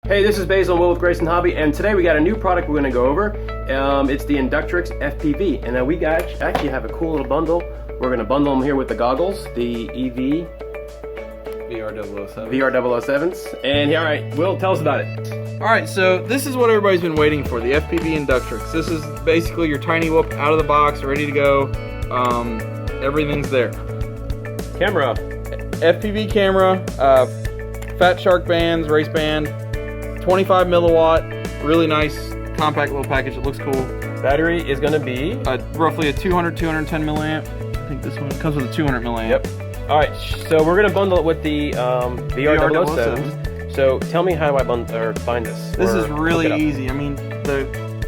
Hey, this is Basil and Will with Grayson Hobby, and today we got a new product we're going to go over. It's the Inductrix FPV, and then we actually have a cool little bundle. We're going to bundle them here with the goggles, the EV VR007s. And all right, Will, tell us about it. All right, so this is what everybody's been waiting for, the FPV Inductrix. This is basically your tiny whoop out of the box, ready to go. Everything's there. Camera. FPV camera, Fat Shark bands, race band, 25 milliwatt, really nice compact little package. It looks cool. Battery is going to be roughly a 210 milliamp. I think this one comes with a 200 milliamp. Yep. All right, so we're going to bundle it with the VR007. So tell me how do I bundle or find this? This is really easy. I mean,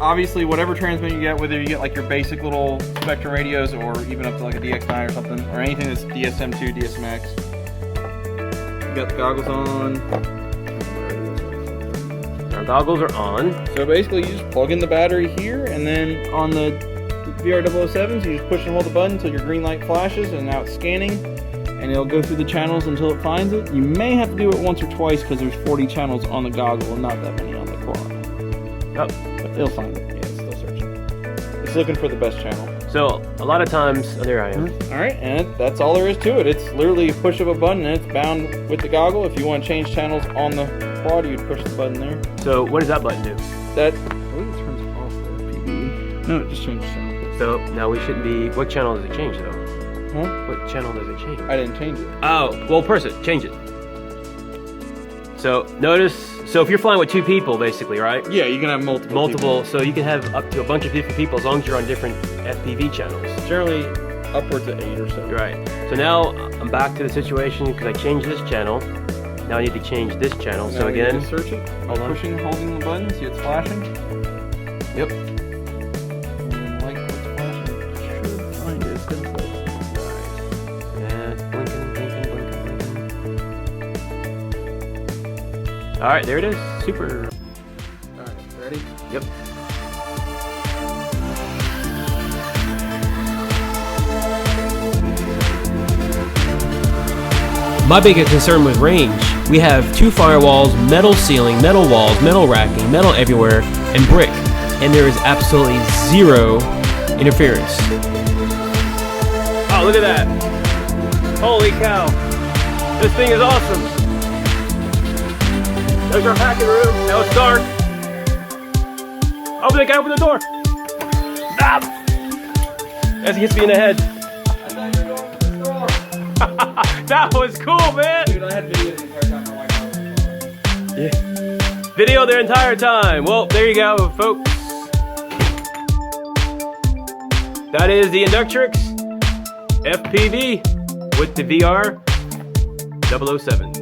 obviously whatever transmitter you get, whether you get like your basic little Spectrum radios or even up to like a DX9 or something, or anything that's DSM2, DSMX. You got the goggles on. Our goggles are on. So basically you just plug in the battery here, and then on the VR007s you just push and hold the button until your green light flashes, and now it's scanning, and it'll go through the channels until it finds it. You may have to do it once or twice because there's 40 channels on the goggle and not that many on the Quad. Oh. But it'll find it. Yeah, it's still searching. It's looking for the best channel. So a lot of times, oh, there I am. Alright, and that's all there is to it. It's literally a push of a button and it's bound with the goggle. If you want to change channels on the Quad, you'd push the button there. So what does that button do? That, I believe it turns off the FPV. No, it just changes channel. So now we shouldn't be, what channel does it change though? Huh? What channel does it change? I didn't change it. Oh, well press it, change it. So notice, so if you're flying with two people basically, right? Yeah, you can have multiple people. So you can have up to a bunch of different people as long as you're on different FPV channels. Generally upwards of 8 or so. Right. So now I'm back to the situation because I changed this channel. Now I need to change this channel. So again, search it by pushing and holding the button. See it's flashing? Yep. And like what's flashing, you should find it. It's gonna play. Yeah, it's blinking. Alright, there it is. Super. Alright, ready? Yep. My biggest concern with range, we have two firewalls, metal ceiling, metal walls, metal racking, metal everywhere, and brick. And there is absolutely zero interference. Oh, look at that. Holy cow. This thing is awesome. There's our packing room. Now it's dark. Open the guy, open the door. Stop. As he hits me in the head. That was cool, man. Dude, I had video the entire time. Yeah. Video the entire time. Well, there you go, folks. That is the Inductrix FPV with the VR007.